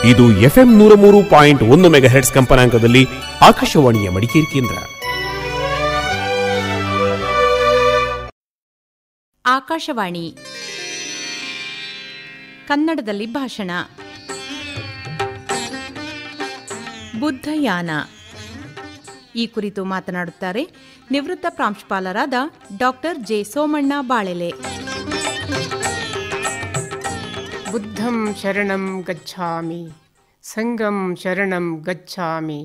ಇದು FM 103.1 ಮೆಗಾಹೆರ್ಟ್ಸ್ ಕಂಪನಾಂಕದಲ್ಲಿ ಆಕಾಶವಾಣಿಯ ಮಡಿಕೇರಿ ಕೇಂದ್ರ. ಆಕಾಶವಾಣಿ ಕನ್ನಡದಲ್ಲಿ ಭಾಷಣ. ಬುದ್ಧಯಾನ ಈ ಕುರಿತು ಮಾತನಾಡುತ್ತಾರೆ ನಿವೃತ್ತ ಪ್ರಾಂಶುಪಾಲರಾದ ಡಾಕ್ಟರ್ ಜೆ ಸೋಮಣ್ಣ ಬಾಳೆಲೆ. ಬುದ್ಧಂ ಶರಣಂ ಗಚ್ಛಾಮಿ, ಸಂಘಂ ಶರಣಂ ಗಚ್ಛಾಮಿ,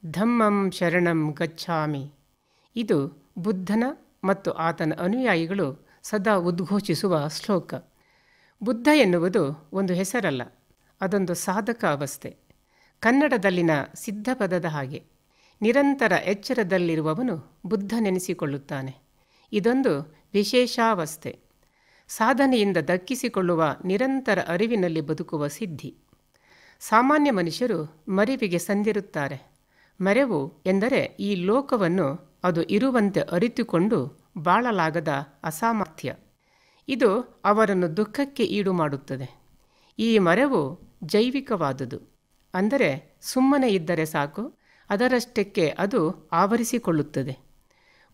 ಧಮ್ಮಂ ಶರಣಂ ಗಚ್ಛಾಮಿ. ಇದು ಬುದ್ಧನ ಮತ್ತು ಆತನ ಅನುಯಾಯಿಗಳು ಸದಾ ಉದ್ಘೋಷಿಸುವ ಶ್ಲೋಕ. ಬುದ್ಧ ಎನ್ನುವುದು ಒಂದು ಹೆಸರಲ್ಲ, ಅದೊಂದು ಸಾಧಕ ಅವಸ್ಥೆ. ಕನ್ನಡದಲ್ಲಿನ ಸಿದ್ಧಪದದ ಹಾಗೆ ನಿರಂತರ ಎಚ್ಚರದಲ್ಲಿರುವವನು ಬುದ್ಧನೆನಿಸಿಕೊಳ್ಳುತ್ತಾನೆ. ಇದೊಂದು ವಿಶೇಷಾವಸ್ಥೆ, ಸಾಧನೆಯಿಂದ ದಕ್ಕಿಸಿಕೊಳ್ಳುವ ನಿರಂತರ ಅರಿವಿನಲ್ಲಿ ಬದುಕುವ ಸಿದ್ಧಿ. ಸಾಮಾನ್ಯ ಮನುಷ್ಯರು ಮರೆವಿಗೆ ಸಂದಿರುತ್ತಾರೆ. ಮರೆವು ಎಂದರೆ ಈ ಲೋಕವನ್ನು ಅದು ಇರುವಂತೆ ಅರಿತುಕೊಂಡು ಬಾಳಲಾಗದ ಅಸಾಮರ್ಥ್ಯ. ಇದು ಅವರನ್ನು ದುಃಖಕ್ಕೆ ಈಡು ಮಾಡುತ್ತದೆ. ಈ ಮರೆವು ಜೈವಿಕವಾದುದು, ಅಂದರೆ ಸುಮ್ಮನೆ ಇದ್ದರೆ ಸಾಕು, ಅದರಷ್ಟಕ್ಕೆ ಅದು ಆವರಿಸಿಕೊಳ್ಳುತ್ತದೆ.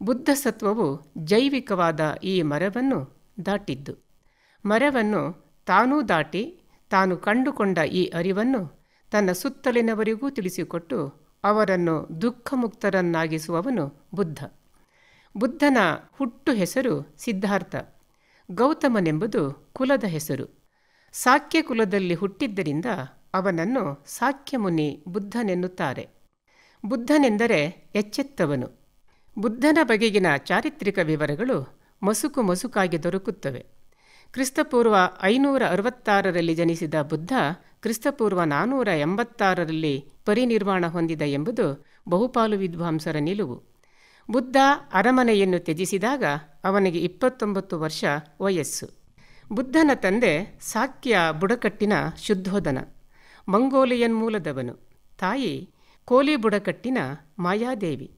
ಬುದ್ಧ ಸತ್ವವು ಜೈವಿಕವಾದ ಈ ಮರೆವನ್ನು ದಾಟಿದ್ದು. ಮರೆವನ್ನು ತಾನೂ ದಾಟಿ ತಾನು ಕಂಡುಕೊಂಡ ಈ ಅರಿವನ್ನು ತನ್ನ ಸುತ್ತಲಿನವರಿಗೂ ತಿಳಿಸಿಕೊಟ್ಟು ಅವರನ್ನು ದುಃಖಮುಕ್ತರನ್ನಾಗಿಸುವವನು ಬುದ್ಧ. ಬುದ್ಧನ ಹುಟ್ಟು ಹೆಸರು ಸಿದ್ಧಾರ್ಥ. ಗೌತಮನೆಂಬುದು ಕುಲದ ಹೆಸರು. ಸಾಕ್ಯ ಕುಲದಲ್ಲಿ ಹುಟ್ಟಿದ್ದರಿಂದ ಅವನನ್ನು ಸಾಕ್ಯಮುನಿ ಬುದ್ಧನೆನ್ನುತ್ತಾರೆ. ಬುದ್ಧನೆಂದರೆ ಎಚ್ಚೆತ್ತವನು. ಬುದ್ಧನ ಬಗೆಗಿನ ಚಾರಿತ್ರಿಕ ವಿವರಗಳು ಮಸುಕು ಮಸುಕಾಗಿ ದೊರಕುತ್ತವೆ. ಕ್ರಿಸ್ತಪೂರ್ವ 566ರಲ್ಲಿ ಜನಿಸಿದ ಬುದ್ಧ ಕ್ರಿಸ್ತಪೂರ್ವ 486ರಲ್ಲಿ ಪರಿನಿರ್ವಾಣ ಹೊಂದಿದ ಎಂಬುದು ಬಹುಪಾಲು ವಿದ್ವಾಂಸರ ನಿಲುವು. ಬುದ್ಧ ಅರಮನೆಯನ್ನು ತ್ಯಜಿಸಿದಾಗ ಅವನಿಗೆ 29 ವರ್ಷ ವಯಸ್ಸು. ಬುದ್ಧನ ತಂದೆ ಸಾಕ್ಯ ಬುಡಕಟ್ಟಿನ ಶುದ್ಧೋಧನ, ಮಂಗೋಲಿಯನ್ ಮೂಲದವನು. ತಾಯಿ ಕೋಲಿ ಬುಡಕಟ್ಟಿನ ಮಾಯಾದೇವಿ.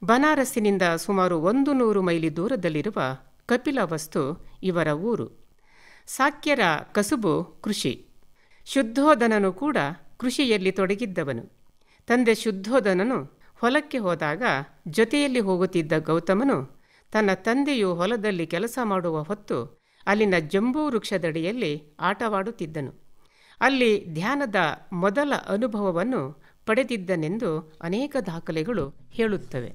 ಬನಾರಸ್ಸಿನಿಂದ ಸುಮಾರು 100 ಮೈಲಿ ದೂರದಲ್ಲಿರುವ ಕಪಿಲವಸ್ತು ಇವರ ಊರು. ಸಾಕ್ಯರ ಕಸುಬು ಕೃಷಿ. ಶುದ್ಧೋಧನನು ಕೂಡ ಕೃಷಿಯಲ್ಲಿ ತೊಡಗಿದ್ದವನು. ತಂದೆ ಶುದ್ಧೋಧನನು ಹೊಲಕ್ಕೆ ಹೋದಾಗ ಜೊತೆಯಲ್ಲಿ ಹೋಗುತ್ತಿದ್ದ ಗೌತಮನು ತನ್ನ ತಂದೆಯು ಹೊಲದಲ್ಲಿ ಕೆಲಸ ಮಾಡುವ ಹೊತ್ತು ಅಲ್ಲಿನ ಜಂಬೂ ವೃಕ್ಷದಡಿಯಲ್ಲಿ ಆಟವಾಡುತ್ತಿದ್ದನು. ಅಲ್ಲಿ ಧ್ಯಾನದ ಮೊದಲ ಅನುಭವವನ್ನು ಪಡೆದಿದ್ದನೆಂದು ಅನೇಕ ದಾಖಲೆಗಳು ಹೇಳುತ್ತವೆ.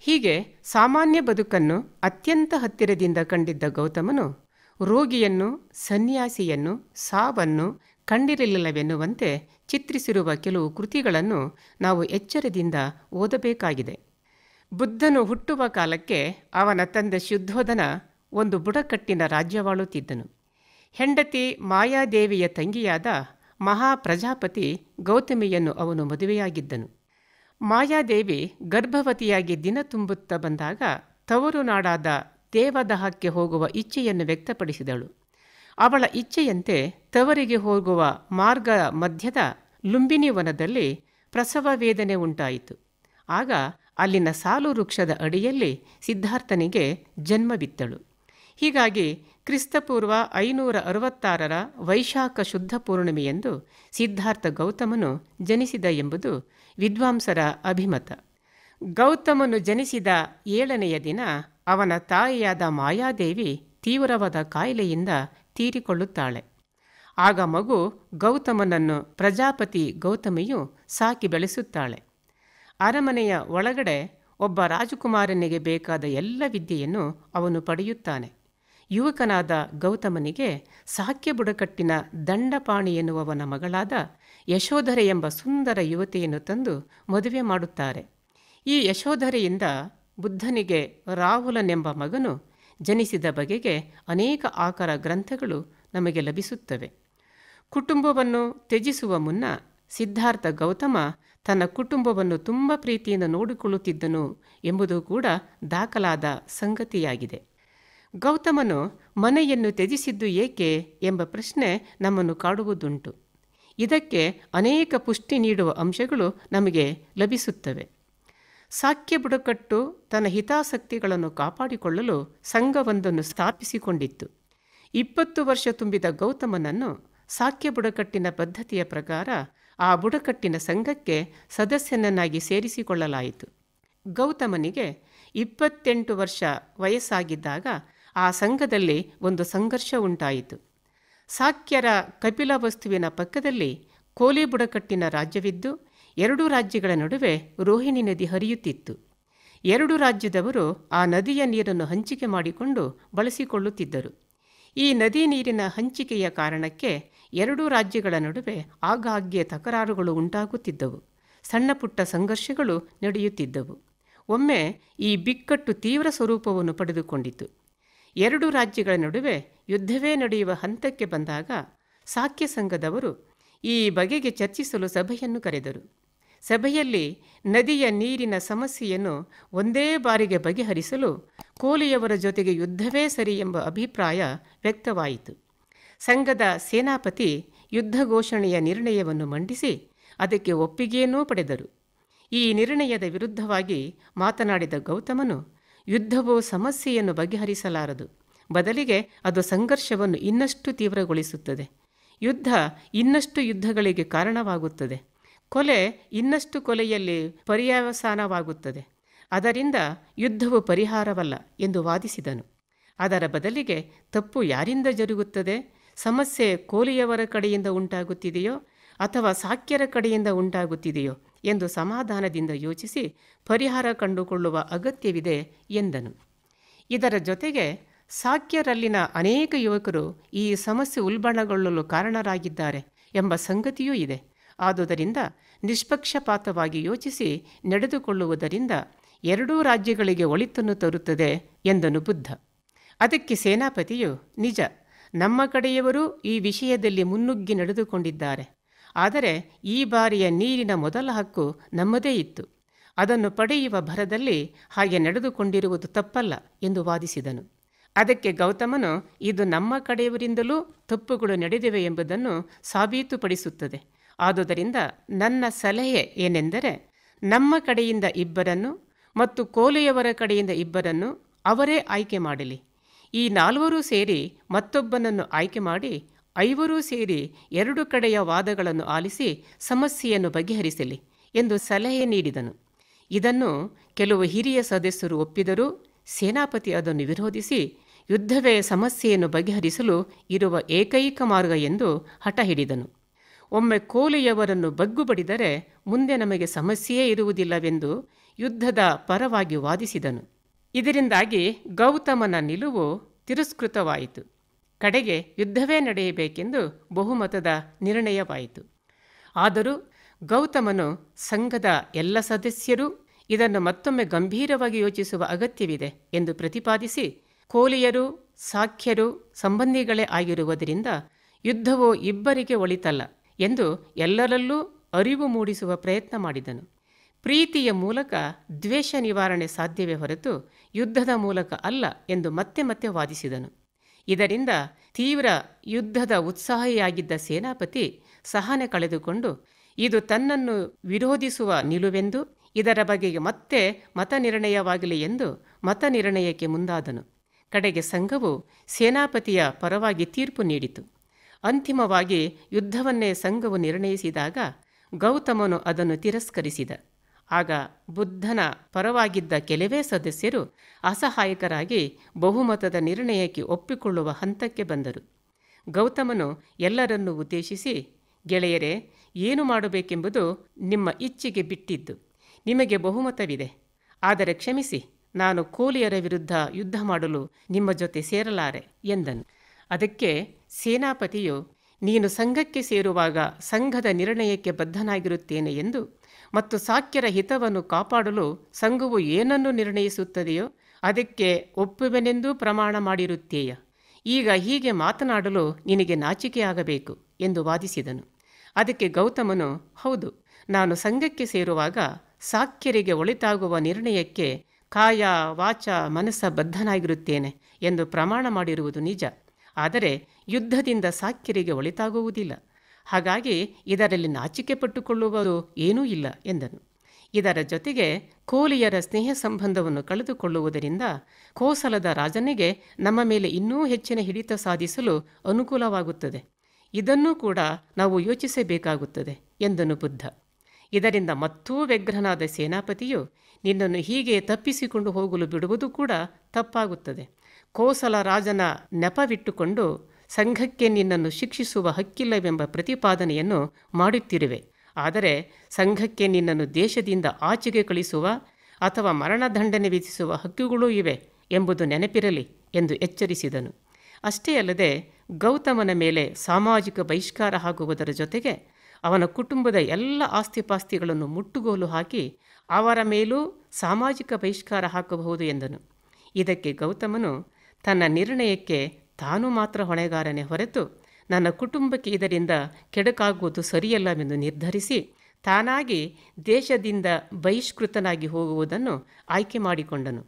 ಹೀಗೆ ಸಾಮಾನ್ಯ ಬದುಕನ್ನು ಅತ್ಯಂತ ಹತ್ತಿರದಿಂದ ಕಂಡಿದ್ದ ಗೌತಮನು ರೋಗಿಯನ್ನು, ಸನ್ಯಾಸಿಯನ್ನು, ಸಾವನ್ನು ಕಂಡಿರಲಿಲ್ಲವೆನ್ನುವಂತೆ ಚಿತ್ರಿಸಿರುವ ಕೆಲವು ಕೃತಿಗಳನ್ನು ನಾವು ಎಚ್ಚರದಿಂದ ಓದಬೇಕಾಗಿದೆ. ಬುದ್ಧನು ಹುಟ್ಟುವ ಕಾಲಕ್ಕೆ ಅವನ ತಂದೆ ಶುದ್ಧೋಧನ ಒಂದು ಬುಡಕಟ್ಟಿನ ರಾಜ್ಯವಾಳುತ್ತಿದ್ದನು. ಹೆಂಡತಿ ಮಾಯಾದೇವಿಯ ತಂಗಿಯಾದ ಮಹಾಪ್ರಜಾಪತಿ ಗೌತಮಿಯನ್ನು ಅವನು ಮದುವೆಯಾಗಿದ್ದನು. ಮಾಯಾದೇವಿ ಗರ್ಭವತಿಯಾಗಿ ದಿನ ತುಂಬುತ್ತಾ ಬಂದಾಗ ತವರು ನಾಡಾದ ದೇವದಹಕ್ಕೆ ಹೋಗುವ ಇಚ್ಛೆಯನ್ನು ವ್ಯಕ್ತಪಡಿಸಿದಳು. ಅವಳ ಇಚ್ಛೆಯಂತೆ ತವರಿಗೆ ಹೋಗುವ ಮಾರ್ಗ ಮಧ್ಯದ ಲುಂಬಿನಿ ವನದಲ್ಲಿ ಪ್ರಸವ ವೇದನೆ ಉಂಟಾಯಿತು. ಆಗ ಅಲ್ಲಿನ ಸಾಲು ವೃಕ್ಷದ ಅಡಿಯಲ್ಲಿ ಸಿದ್ಧಾರ್ಥನಿಗೆ ಜನ್ಮವಿತ್ತಳು. ಹೀಗಾಗಿ ಕ್ರಿಸ್ತಪೂರ್ವ 566ರ ವೈಶಾಖ ಶುದ್ಧ ಪೂರ್ಣಿಮೆಯಂದು ಸಿದ್ಧಾರ್ಥ ಗೌತಮನು ಜನಿಸಿದ ಎಂಬುದು ವಿದ್ವಾಂಸರ ಅಭಿಮತ. ಗೌತಮನು ಜನಿಸಿದ 7ನೆಯ ದಿನ ಅವನ ತಾಯಿಯಾದ ಮಾಯಾದೇವಿ ತೀವ್ರವಾದ ಕಾಯಿಲೆಯಿಂದ ತೀರಿಕೊಳ್ಳುತ್ತಾಳೆ. ಆಗ ಮಗು ಗೌತಮನನ್ನು ಪ್ರಜಾಪತಿ ಗೌತಮಿಯು ಸಾಕಿ ಬೆಳೆಸುತ್ತಾಳೆ. ಅರಮನೆಯ ಒಳಗಡೆ ಒಬ್ಬ ರಾಜಕುಮಾರನಿಗೆ ಬೇಕಾದ ಎಲ್ಲ ವಿದ್ಯೆಯನ್ನು ಅವನು ಪಡೆಯುತ್ತಾನೆ. ಯುವಕನಾದ ಗೌತಮನಿಗೆ ಸಾಕ್ಯ ಬುಡಕಟ್ಟಿನ ದಂಡಪಾಣಿ ಎನ್ನುವವನ ಮಗಳಾದ ಯಶೋಧರೆ ಎಂಬ ಸುಂದರ ಯುವತಿಯನ್ನು ತಂದು ಮದುವೆ ಮಾಡುತ್ತಾರೆ. ಈ ಯಶೋಧರೆಯಿಂದ ಬುದ್ಧನಿಗೆ ರಾಹುಲನೆಂಬ ಮಗನು ಜನಿಸಿದ ಬಗೆಗೆ ಅನೇಕ ಆಕರ ಗ್ರಂಥಗಳು ನಮಗೆ ಲಭಿಸುತ್ತವೆ. ಕುಟುಂಬವನ್ನು ತ್ಯಜಿಸುವ ಮುನ್ನ ಸಿದ್ಧಾರ್ಥ ಗೌತಮ ತನ್ನ ಕುಟುಂಬವನ್ನು ತುಂಬ ಪ್ರೀತಿಯಿಂದ ನೋಡಿಕೊಳ್ಳುತ್ತಿದ್ದನು ಎಂಬುದು ಕೂಡ ದಾಖಲಾದ ಸಂಗತಿಯಾಗಿದೆ. ಗೌತಮನು ಮನೆಯನ್ನು ತ್ಯಜಿಸಿದ್ದು ಏಕೆ ಎಂಬ ಪ್ರಶ್ನೆ ನಮ್ಮನ್ನು ಕಾಡುವುದುಂಟು. ಇದಕ್ಕೆ ಅನೇಕ ಪುಷ್ಟಿ ನೀಡುವ ಅಂಶಗಳು ನಮಗೆ ಲಭಿಸುತ್ತವೆ. ಸಾಕ್ಯ ಬುಡಕಟ್ಟು ತನ್ನ ಹಿತಾಸಕ್ತಿಗಳನ್ನು ಕಾಪಾಡಿಕೊಳ್ಳಲು ಸಂಘವೊಂದನ್ನು ಸ್ಥಾಪಿಸಿಕೊಂಡಿತ್ತು. 20 ವರ್ಷ ತುಂಬಿದ ಗೌತಮನನ್ನು ಸಾಕ್ಯ ಬುಡಕಟ್ಟಿನ ಪದ್ಧತಿಯ ಪ್ರಕಾರ ಆ ಬುಡಕಟ್ಟಿನ ಸಂಘಕ್ಕೆ ಸದಸ್ಯನನ್ನಾಗಿ ಸೇರಿಸಿಕೊಳ್ಳಲಾಯಿತು. ಗೌತಮನಿಗೆ 28 ವರ್ಷ ವಯಸ್ಸಾಗಿದ್ದಾಗ ಆ ಸಂಘದಲ್ಲಿ ಒಂದು ಸಂಘರ್ಷ ಉಂಟಾಯಿತು. ಸಾಕ್ಯರ ಕಪಿಲವಸ್ತುವಿನ ಪಕ್ಕದಲ್ಲಿ ಕೋಲಿ ಬುಡಕಟ್ಟಿನ ರಾಜ್ಯವಿದ್ದು 2 ರಾಜ್ಯಗಳ ನಡುವೆ ರೋಹಿಣಿ ನದಿ ಹರಿಯುತ್ತಿತ್ತು. 2 ರಾಜ್ಯದವರು ಆ ನದಿಯ ನೀರನ್ನು ಹಂಚಿಕೆ ಮಾಡಿಕೊಂಡು ಬಳಸಿಕೊಳ್ಳುತ್ತಿದ್ದರು. ಈ ನದಿ ನೀರಿನ ಹಂಚಿಕೆಯ ಕಾರಣಕ್ಕೆ 2 ರಾಜ್ಯಗಳ ನಡುವೆ ಆಗಾಗ್ಗೆ ತಕರಾರುಗಳು ಉಂಟಾಗುತ್ತಿದ್ದವು. ಸಣ್ಣ ಪುಟ್ಟ ಸಂಘರ್ಷಗಳು ನಡೆಯುತ್ತಿದ್ದವು. ಒಮ್ಮೆ ಈ ಬಿಕ್ಕಟ್ಟು ತೀವ್ರ ಸ್ವರೂಪವನ್ನು ಪಡೆದುಕೊಂಡಿತು. 2 ರಾಜ್ಯಗಳ ನಡುವೆ ಯುದ್ಧವೇ ನಡೆಯುವ ಹಂತಕ್ಕೆ ಬಂದಾಗ ಸಾಕ್ಯ ಸಂಘದವರು ಈ ಬಗೆಗೆ ಚರ್ಚಿಸಲು ಸಭೆಯನ್ನು ಕರೆದರು. ಸಭೆಯಲ್ಲಿ ನದಿಯ ನೀರಿನ ಸಮಸ್ಯೆಯನ್ನು ಒಂದೇ ಬಾರಿಗೆ ಬಗೆಹರಿಸಲು ಕೋಲಿಯವರ ಜೊತೆಗೆ ಯುದ್ಧವೇ ಸರಿ ಎಂಬ ಅಭಿಪ್ರಾಯ ವ್ಯಕ್ತವಾಯಿತು. ಸಂಘದ ಸೇನಾಪತಿ ಯುದ್ಧ ಘೋಷಣೆಯ ನಿರ್ಣಯವನ್ನು ಮಂಡಿಸಿ ಅದಕ್ಕೆ ಒಪ್ಪಿಗೆಯನ್ನೂ ಪಡೆದರು. ಈ ನಿರ್ಣಯದ ವಿರುದ್ಧವಾಗಿ ಮಾತನಾಡಿದ ಗೌತಮನು, ಯುದ್ಧವು ಸಮಸ್ಯೆಯನ್ನು ಬಗೆಹರಿಸಲಾರದು, ಬದಲಿಗೆ ಅದು ಸಂಘರ್ಷವನ್ನು ಇನ್ನಷ್ಟು ತೀವ್ರಗೊಳಿಸುತ್ತದೆ. ಯುದ್ಧ ಇನ್ನಷ್ಟು ಯುದ್ಧಗಳಿಗೆ ಕಾರಣವಾಗುತ್ತದೆ. ಕೊಲೆ ಇನ್ನಷ್ಟು ಕೊಲೆಯಲ್ಲಿ ಪರ್ಯವಸಾನವಾಗುತ್ತದೆ. ಅದರಿಂದ ಯುದ್ಧವು ಪರಿಹಾರವಲ್ಲ ಎಂದು ವಾದಿಸಿದನು. ಅದರ ಬದಲಿಗೆ ತಪ್ಪು ಯಾರಿಂದ ಜರುಗುತ್ತದೆ? ಸಮಸ್ಯೆ ಕೋಲಿಯವರ ಕಡೆಯಿಂದ ಉಂಟಾಗುತ್ತಿದೆಯೋ ಅಥವಾ ಸಾಕ್ಯರ ಕಡೆಯಿಂದ ಉಂಟಾಗುತ್ತಿದೆಯೋ ಎಂದು ಸಮಾಧಾನದಿಂದ ಯೋಚಿಸಿ ಪರಿಹಾರ ಕಂಡುಕೊಳ್ಳುವ ಅಗತ್ಯವಿದೆ ಎಂದನು. ಇದರ ಜೊತೆಗೆ ಸಾಕ್ಯರಲ್ಲಿನ ಅನೇಕ ಯುವಕರು ಈ ಸಮಸ್ಯೆ ಉಲ್ಬಣಗೊಳ್ಳಲು ಕಾರಣರಾಗಿದ್ದಾರೆ ಎಂಬ ಸಂಗತಿಯೂ ಇದೆ. ಆದುದರಿಂದ ನಿಷ್ಪಕ್ಷಪಾತವಾಗಿ ಯೋಚಿಸಿ ನಡೆದುಕೊಳ್ಳುವುದರಿಂದ 2 ರಾಜ್ಯಗಳಿಗೆ ಒಳಿತನ್ನು ತರುತ್ತದೆ ಎಂದನು ಬುದ್ಧ. ಅದಕ್ಕೆ ಸೇನಾಪತಿಯು, ನಿಜ, ನಮ್ಮ ಕಡೆಯವರೂ ಈ ವಿಷಯದಲ್ಲಿ ಮುನ್ನುಗ್ಗಿ ನಡೆದುಕೊಂಡಿದ್ದಾರೆ. ಆದರೆ ಈ ಬಾರಿಯ ನೀರಿನ ಮೊದಲ ಹಕ್ಕು ನಮ್ಮದೇ ಇತ್ತು. ಅದನ್ನು ಪಡೆಯುವ ಭರದಲ್ಲಿ ಹಾಗೆ ನಡೆದುಕೊಂಡಿರುವುದು ತಪ್ಪಲ್ಲ ಎಂದು ವಾದಿಸಿದನು. ಅದಕ್ಕೆ ಗೌತಮನು, ಇದು ನಮ್ಮ ಕಡೆಯವರಿಂದಲೂ ತಪ್ಪುಗಳು ನಡೆದಿವೆ ಎಂಬುದನ್ನು ಸಾಬೀತುಪಡಿಸುತ್ತದೆ. ಆದುದರಿಂದ ನನ್ನ ಸಲಹೆ ಏನೆಂದರೆ, ನಮ್ಮ ಕಡೆಯಿಂದ 2 ಮತ್ತು ಕೋಲಿಯವರ ಕಡೆಯಿಂದ 2 ಅವರೇ ಆಯ್ಕೆ ಮಾಡಲಿ. ಈ 4 ಸೇರಿ ಮತ್ತೊಬ್ಬನನ್ನು ಆಯ್ಕೆ ಮಾಡಿ 5 ಸೇರಿ 2 ಕಡೆಯ ವಾದಗಳನ್ನು ಆಲಿಸಿ ಸಮಸ್ಯೆಯನ್ನು ಬಗೆಹರಿಸಲಿ ಎಂದು ಸಲಹೆ ನೀಡಿದನು. ಇದನ್ನು ಕೆಲವು ಹಿರಿಯ ಸದಸ್ಯರು ಒಪ್ಪಿದರೂ ಸೇನಾಪತಿ ಅದನ್ನು ವಿರೋಧಿಸಿ ಯುದ್ಧವೇ ಸಮಸ್ಯೆಯನ್ನು ಬಗೆಹರಿಸಲು ಇರುವ ಏಕೈಕ ಮಾರ್ಗ ಎಂದು ಹಠ ಹಿಡಿದನು. ಒಮ್ಮೆ ಕೋಲಿಯವರನ್ನು ಬಗ್ಗು ಬಡಿದರೆ ಮುಂದೆ ನಮಗೆ ಸಮಸ್ಯೆಯೇ ಇರುವುದಿಲ್ಲವೆಂದು ಯುದ್ಧದ ಪರವಾಗಿ ವಾದಿಸಿದನು. ಇದರಿಂದಾಗಿ ಗೌತಮನ ನಿಲುವು ತಿರಸ್ಕೃತವಾಯಿತು. ಕಡೆಗೆ ಯುದ್ಧವೇ ನಡೆಯಬೇಕೆಂದು ಬಹುಮತದ ನಿರ್ಣಯವಾಯಿತು. ಆದರೂ ಗೌತಮನು ಸಂಘದ ಎಲ್ಲ ಸದಸ್ಯರು ಇದನ್ನು ಮತ್ತೊಮ್ಮೆ ಗಂಭೀರವಾಗಿ ಯೋಚಿಸುವ ಅಗತ್ಯವಿದೆ ಎಂದು ಪ್ರತಿಪಾದಿಸಿ, ಕೋಲಿಯರು ಸಾಕ್ಯರು ಸಂಬಂಧಿಗಳೇ ಆಗಿರುವುದರಿಂದ ಯುದ್ಧವು ಇಬ್ಬರಿಗೆ ಒಳಿತಲ್ಲ ಎಂದು ಎಲ್ಲರಲ್ಲೂ ಅರಿವು ಮೂಡಿಸುವ ಪ್ರಯತ್ನ ಮಾಡಿದನು. ಪ್ರೀತಿಯ ಮೂಲಕ ದ್ವೇಷ ನಿವಾರಣೆ ಸಾಧ್ಯವೇ ಹೊರತು ಯುದ್ಧದ ಮೂಲಕ ಅಲ್ಲ ಎಂದು ಮತ್ತೆ ಮತ್ತೆ ವಾದಿಸಿದನು. ಇದರಿಂದ ತೀವ್ರ ಯುದ್ಧದ ಉತ್ಸಾಹಿಯಾಗಿದ್ದ ಸೇನಾಪತಿ ಸಹನೆ ಕಳೆದುಕೊಂಡು ಇದು ತನ್ನನ್ನು ವಿರೋಧಿಸುವ ನಿಲುವೆಂದು ಇದರ ಬಗೆಗೆ ಮತ್ತೆ ಮತ ನಿರ್ಣಯವಾಗಲಿ ಎಂದು ಮತ ನಿರ್ಣಯಕ್ಕೆ ಮುಂದಾದನು. ಕಡೆಗೆ ಸಂಘವು ಸೇನಾಪತಿಯ ಪರವಾಗಿ ತೀರ್ಪು ನೀಡಿತು. ಅಂತಿಮವಾಗಿ ಯುದ್ಧವನ್ನೇ ಸಂಘವು ನಿರ್ಣಯಿಸಿದಾಗ ಗೌತಮನು ಅದನ್ನು ತಿರಸ್ಕರಿಸಿದ. ಆಗ ಬುದ್ಧನ ಪರವಾಗಿದ್ದ ಕೆಲವೇ ಸದಸ್ಯರು ಅಸಹಾಯಕರಾಗಿ ಬಹುಮತದ ನಿರ್ಣಯಕ್ಕೆ ಒಪ್ಪಿಕೊಳ್ಳುವ ಹಂತಕ್ಕೆ ಬಂದರು. ಗೌತಮನು ಎಲ್ಲರನ್ನೂ ಉದ್ದೇಶಿಸಿ, ಗೆಳೆಯರೇ, ಏನು ಮಾಡಬೇಕೆಂಬುದು ನಿಮ್ಮ ಇಚ್ಛೆಗೆ ಬಿಟ್ಟಿದ್ದು. ನಿಮಗೆ ಬಹುಮತವಿದೆ. ಆದರೆ ಕ್ಷಮಿಸಿ, ನಾನು ಕೋಲಿಯರ ವಿರುದ್ಧ ಯುದ್ಧ ಮಾಡಲು ನಿಮ್ಮ ಜೊತೆ ಸೇರಲಾರೆ ಎಂದನು. ಅದಕ್ಕೆ ಸೇನಾಪತಿಯು, ನೀನು ಸಂಘಕ್ಕೆ ಸೇರುವಾಗ ಸಂಘದ ನಿರ್ಣಯಕ್ಕೆ ಬದ್ಧನಾಗಿರುತ್ತೇನೆ ಎಂದು ಮತ್ತು ಸಾಕ್ಯರ ಹಿತವನ್ನು ಕಾಪಾಡಲು ಸಂಘವು ಏನನ್ನು ನಿರ್ಣಯಿಸುತ್ತದೆಯೋ ಅದಕ್ಕೆ ಒಪ್ಪುವೆನೆಂದೂ ಪ್ರಮಾಣ ಮಾಡಿರುತ್ತೀಯ. ಈಗ ಹೀಗೆ ಮಾತನಾಡಲು ನಿನಗೆ ನಾಚಿಕೆಯಾಗಬೇಕು ಎಂದು ವಾದಿಸಿದನು. ಅದಕ್ಕೆ ಗೌತಮನು, ಹೌದು, ನಾನು ಸಂಘಕ್ಕೆ ಸೇರುವಾಗ ಸಾಕ್ಯರಿಗೆ ಒಳಿತಾಗುವ ನಿರ್ಣಯಕ್ಕೆ ಕಾಯ ವಾಚ ಮನಸ್ಸ ಬದ್ಧನಾಗಿರುತ್ತೇನೆ ಎಂದು ಪ್ರಮಾಣ ಮಾಡಿರುವುದು ನಿಜ. ಆದರೆ ಯುದ್ಧದಿಂದ ಸಾಕ್ಯರಿಗೆ ಒಳಿತಾಗುವುದಿಲ್ಲ. ಹಾಗಾಗಿ ಇದರಲ್ಲಿ ನಾಚಿಕೆ ಪಟ್ಟುಕೊಳ್ಳುವುದು ಏನೂ ಇಲ್ಲ ಎಂದನು. ಇದರ ಜೊತೆಗೆ ಕೋಲಿಯರ ಸ್ನೇಹ ಸಂಬಂಧವನ್ನು ಕಳೆದುಕೊಳ್ಳುವುದರಿಂದ ಕೋಸಲದ ರಾಜನಿಗೆ ನಮ್ಮ ಮೇಲೆ ಇನ್ನೂ ಹೆಚ್ಚಿನ ಹಿಡಿತ ಸಾಧಿಸಲು ಅನುಕೂಲವಾಗುತ್ತದೆ. ಇದನ್ನೂ ಕೂಡ ನಾವು ಯೋಚಿಸಬೇಕಾಗುತ್ತದೆ ಎಂದನು ಬುದ್ಧ. ಇದರಿಂದ ಮತ್ತೂ ವ್ಯಗ್ರನಾದ ಸೇನಾಪತಿಯು ನಿನ್ನನ್ನು ಹೀಗೆ ತಪ್ಪಿಸಿಕೊಂಡು ಹೋಗಲು ಬಿಡುವುದು ಕೂಡ ತಪ್ಪಾಗುತ್ತದೆ. ಕೋಸಲ ರಾಜನ ನೆಪವಿಟ್ಟುಕೊಂಡು ಸಂಘಕ್ಕೆ ನಿನ್ನನ್ನು ಶಿಕ್ಷಿಸುವ ಹಕ್ಕಿಲ್ಲವೆಂಬ ಪ್ರತಿಪಾದನೆಯನ್ನು ಮಾಡುತ್ತಿರುವೆ. ಆದರೆ ಸಂಘಕ್ಕೆ ನಿನ್ನನ್ನು ದೇಶದಿಂದ ಆಚೆಗೆ ಕಳಿಸುವ ಅಥವಾ ಮರಣದಂಡನೆ ವಿಧಿಸುವ ಹಕ್ಕುಗಳೂ ಇವೆ ಎಂಬುದು ನೆನಪಿರಲಿ ಎಂದು ಎಚ್ಚರಿಸಿದನು. ಅಷ್ಟೇ ಅಲ್ಲದೆ ಗೌತಮನ ಮೇಲೆ ಸಾಮಾಜಿಕ ಬಹಿಷ್ಕಾರ ಹಾಕುವುದರ ಜೊತೆಗೆ ಅವನ ಕುಟುಂಬದ ಎಲ್ಲ ಆಸ್ತಿಪಾಸ್ತಿಗಳನ್ನು ಮುಟ್ಟುಗೋಲು ಹಾಕಿ ಅವರ ಮೇಲೂ ಸಾಮಾಜಿಕ ಬಹಿಷ್ಕಾರ ಹಾಕಬಹುದು ಎಂದನು. ಇದಕ್ಕೆ ಗೌತಮನು ತನ್ನ ನಿರ್ಣಯಕ್ಕೆ ತಾನು ಮಾತ್ರ ಹೊಣೆಗಾರನೇ ಹೊರತು ನನ್ನ ಕುಟುಂಬಕ್ಕೆ ಇದರಿಂದ ಕೆಡುಕಾಗುವುದು ಸರಿಯಲ್ಲವೆಂದು ನಿರ್ಧರಿಸಿ ತಾನಾಗಿ ದೇಶದಿಂದ ಬಹಿಷ್ಕೃತನಾಗಿ ಹೋಗುವುದನ್ನು ಆಯ್ಕೆ ಮಾಡಿಕೊಂಡನು.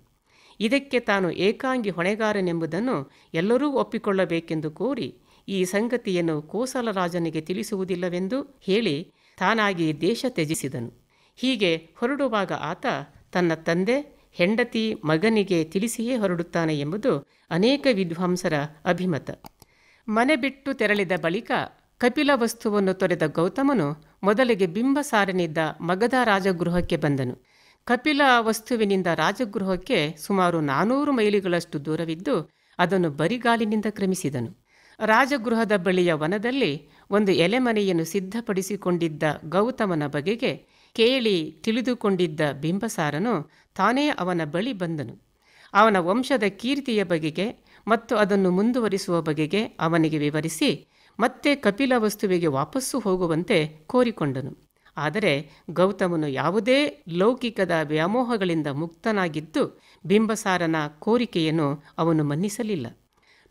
ಇದಕ್ಕೆ ತಾನು ಏಕಾಂಗಿ ಹೊಣೆಗಾರನೆಂಬುದನ್ನು ಎಲ್ಲರೂ ಒಪ್ಪಿಕೊಳ್ಳಬೇಕೆಂದು ಕೋರಿ ಈ ಸಂಗತಿಯನ್ನು ಕೋಸಲ ರಾಜನಿಗೆ ತಿಳಿಸುವುದಿಲ್ಲವೆಂದು ಹೇಳಿ ತಾನಾಗಿ ದೇಶ ತ್ಯಜಿಸಿದನು. ಹೀಗೆ ಹೊರಡುವಾಗ ಆತ ತನ್ನ ತಂದೆ, ಹೆಂಡತಿ, ಮಗನಿಗೆ ತಿಳಿಸಿಯೇ ಹೊರಡುತ್ತಾನೆ ಎಂಬುದು ಅನೇಕ ವಿದ್ವಾಂಸರ ಅಭಿಮತ. ಮನೆ ಬಿಟ್ಟು ತೆರಳಿದ ಬಳಿಕ ಕಪಿಲವಸ್ತುವನ್ನು ತೊರೆದ ಗೌತಮನು ಮೊದಲಿಗೆ ಬಿಂಬಸಾರನಿದ್ದ ಮಗಧ ರಾಜಗೃಹಕ್ಕೆ ಬಂದನು. ಕಪಿಲ ವಸ್ತುವಿನಿಂದ ರಾಜಗೃಹಕ್ಕೆ ಸುಮಾರು 400 ಮೈಲಿಗಳಷ್ಟು ದೂರವಿದ್ದು ಅದನ್ನು ಬರಿಗಾಲಿನಿಂದ ಕ್ರಮಿಸಿದನು. ರಾಜಗೃಹದ ಬಳಿಯ ವನದಲ್ಲಿ ಒಂದು ಎಲೆಮನೆಯನ್ನು ಸಿದ್ಧಪಡಿಸಿಕೊಂಡಿದ್ದ ಗೌತಮನ ಬಗೆಗೆ ಕೇಳಿ ತಿಳಿದುಕೊಂಡಿದ್ದ ಬಿಂಬಸಾರನು ತಾನೇ ಅವನ ಬಳಿ ಬಂದನು. ಅವನ ವಂಶದ ಕೀರ್ತಿಯ ಬಗೆಗೆ ಮತ್ತು ಅದನ್ನು ಮುಂದುವರಿಸುವ ಬಗೆಗೆ ಅವನಿಗೆ ವಿವರಿಸಿ ಮತ್ತೆ ಕಪಿಲವಸ್ತುವಿಗೆ ವಾಪಸ್ಸು ಹೋಗುವಂತೆ ಕೋರಿಕೊಂಡನು. ಆದರೆ ಗೌತಮನು ಯಾವುದೇ ಲೌಕಿಕದ ವ್ಯಾಮೋಹಗಳಿಂದ ಮುಕ್ತನಾಗಿದ್ದು ಬಿಂಬಸಾರನ ಕೋರಿಕೆಯನ್ನು ಅವನು ಮನ್ನಿಸಲಿಲ್ಲ.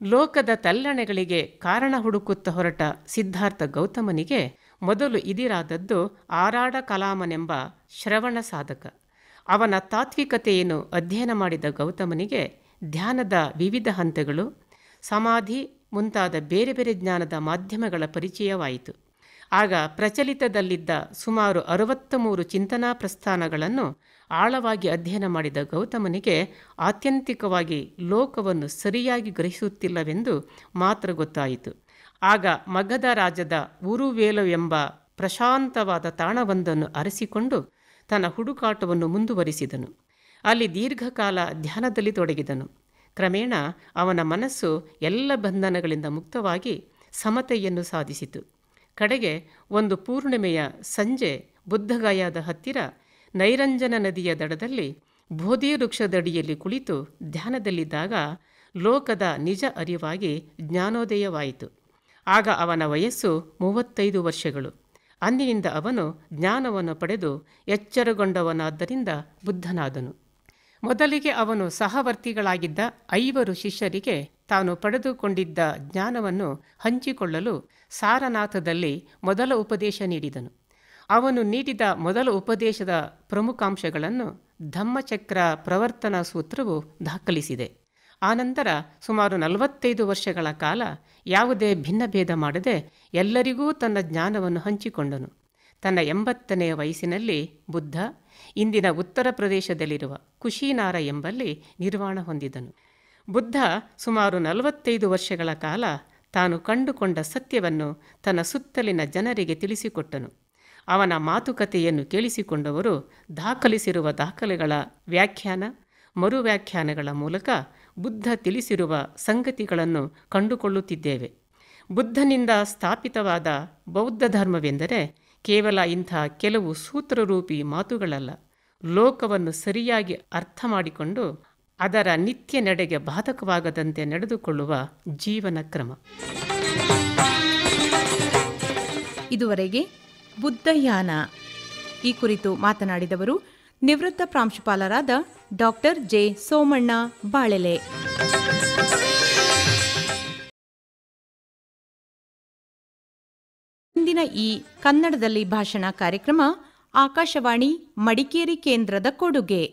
ಲೋಕದ ತಲ್ಲಣೆಗಳಿಗೆ ಕಾರಣ ಹುಡುಕುತ್ತಾ ಹೊರಟ ಸಿದ್ಧಾರ್ಥ ಗೌತಮನಿಗೆ ಮೊದಲು ಇದಿರಾದದ್ದು ಆರಾಡ ಕಲಾಮನೆಂಬ ಶ್ರವಣ ಸಾಧಕ. ಅವನ ತಾತ್ವಿಕತೆಯನ್ನು ಅಧ್ಯಯನ ಮಾಡಿದ ಗೌತಮನಿಗೆ ಧ್ಯಾನದ ವಿವಿಧ ಹಂತಗಳು, ಸಮಾಧಿ ಮುಂತಾದ ಬೇರೆ ಬೇರೆ ಜ್ಞಾನದ ಮಾಧ್ಯಮಗಳ ಪರಿಚಯವಾಯಿತು. ಆಗ ಪ್ರಚಲಿತದಲ್ಲಿದ್ದ ಸುಮಾರು 63 ಚಿಂತನಾ ಪ್ರಸ್ಥಾನಗಳನ್ನು ಆಳವಾಗಿ ಅಧ್ಯಯನ ಮಾಡಿದ ಗೌತಮನಿಗೆ ಆತ್ಯಂತಿಕವಾಗಿ ಲೋಕವನ್ನು ಸರಿಯಾಗಿ ಗ್ರಹಿಸುತ್ತಿಲ್ಲವೆಂದು ಮಾತ್ರ ಗೊತ್ತಾಯಿತು. ಆಗ ಮಗಧ ರಾಜ್ಯದ ಉರುವೇಲು ಎಂಬ ಪ್ರಶಾಂತವಾದ ತಾಣವೊಂದನ್ನು ಅರಸಿಕೊಂಡು ತನ್ನ ಹುಡುಕಾಟವನ್ನು ಮುಂದುವರಿಸಿದನು. ಅಲ್ಲಿ ದೀರ್ಘಕಾಲ ಧ್ಯಾನದಲ್ಲಿ ತೊಡಗಿದನು. ಕ್ರಮೇಣ ಅವನ ಮನಸ್ಸು ಎಲ್ಲ ಬಂಧನಗಳಿಂದ ಮುಕ್ತವಾಗಿ ಸಮತೆಯನ್ನು ಸಾಧಿಸಿತು. ಕಡೆಗೆ ಒಂದು ಪೂರ್ಣಿಮೆಯ ಸಂಜೆ ಬುದ್ಧಗಯಾದ ಹತ್ತಿರ ನೈರಂಜನ ನದಿಯ ದಡದಲ್ಲಿ ಬೋಧಿ ವೃಕ್ಷದಡಿಯಲ್ಲಿ ಕುಳಿತು ಧ್ಯಾನದಲ್ಲಿದ್ದಾಗ ಲೋಕದ ನಿಜ ಅರಿವಾಗಿ ಜ್ಞಾನೋದಯವಾಯಿತು. ಆಗ ಅವನ ವಯಸ್ಸು 35 ವರ್ಷಗಳು. ಅಂದಿನಿಂದ ಅವನು ಜ್ಞಾನವನ್ನು ಪಡೆದು ಎಚ್ಚರಗೊಂಡವನಾದ್ದರಿಂದ ಬುದ್ಧನಾದನು. ಮೊದಲಿಗೆ ಅವನು ಸಹವರ್ತಿಗಳಾಗಿದ್ದ 5 ಶಿಷ್ಯರಿಗೆ ತಾನು ಪಡೆದುಕೊಂಡಿದ್ದ ಜ್ಞಾನವನ್ನು ಹಂಚಿಕೊಳ್ಳಲು ಸಾರನಾಥದಲ್ಲಿ ಮೊದಲ ಉಪದೇಶ ನೀಡಿದನು. ಅವನು ನೀಡಿದ ಮೊದಲ ಉಪದೇಶದ ಪ್ರಮುಖಾಂಶಗಳನ್ನು ಧಮ್ಮಚಕ್ರ ಪ್ರವರ್ತನಾ ಸೂತ್ರವು ದಾಖಲಿಸಿದೆ. ಆನಂತರ ಸುಮಾರು 45 ವರ್ಷಗಳ ಕಾಲ ಯಾವುದೇ ಭಿನ್ನಭೇದ ಮಾಡದೆ ಎಲ್ಲರಿಗೂ ತನ್ನ ಜ್ಞಾನವನ್ನು ಹಂಚಿಕೊಂಡನು. ತನ್ನ 80ನೇ ವಯಸ್ಸಿನಲ್ಲಿ ಬುದ್ಧ ಇಂದಿನ ಉತ್ತರ ಪ್ರದೇಶದಲ್ಲಿರುವ ಕುಶಿನಾರ ಎಂಬಲ್ಲಿ ನಿರ್ವಾಣ ಹೊಂದಿದನು. ಬುದ್ಧ ಸುಮಾರು 45 ವರ್ಷಗಳ ಕಾಲ ತಾನು ಕಂಡುಕೊಂಡ ಸತ್ಯವನ್ನು ತನ್ನ ಸುತ್ತಲಿನ ಜನರಿಗೆ ತಿಳಿಸಿಕೊಟ್ಟನು. ಅವನ ಮಾತುಕತೆಯನ್ನು ಕೇಳಿಸಿಕೊಂಡವರು ದಾಖಲಿಸಿರುವ ದಾಖಲೆಗಳ ವ್ಯಾಖ್ಯಾನ, ಮರುವ್ಯಾಖ್ಯಾನಗಳ ಮೂಲಕ ಬುದ್ಧ ತಿಳಿಸಿರುವ ಸಂಗತಿಗಳನ್ನು ಕಂಡುಕೊಳ್ಳುತ್ತಿದ್ದೇವೆ. ಬುದ್ಧನಿಂದ ಸ್ಥಾಪಿತವಾದ ಬೌದ್ಧ ಧರ್ಮವೆಂದರೆ ಕೇವಲ ಇಂಥ ಕೆಲವು ಸೂತ್ರರೂಪಿ ಮಾತುಗಳಲ್ಲ, ಲೋಕವನ್ನು ಸರಿಯಾಗಿ ಅರ್ಥ ಮಾಡಿಕೊಂಡು ಅದರ ನಿತ್ಯ ನಡೆಗೆ ಬಾಧಕವಾಗದಂತೆ ನಡೆದುಕೊಳ್ಳುವ ಜೀವನ ಕ್ರಮ. ಇದುವರೆಗೆ ಬುದ್ಧಯಾನ ಈ ಕುರಿತು ಮಾತನಾಡಿದವರು ನಿವೃತ್ತ ಪ್ರಾಂಶುಪಾಲರಾದ ಡಾಕ್ಟರ್ ಜೆ ಸೋಮಣ್ಣ ಬಾಳೆಲೆ. ಇಂದಿನ ಈ ಕನ್ನಡದಲ್ಲಿ ಭಾಷಣ ಕಾರ್ಯಕ್ರಮ ಆಕಾಶವಾಣಿ ಮಡಿಕೇರಿ ಕೇಂದ್ರದ ಕೊಡುಗೆ.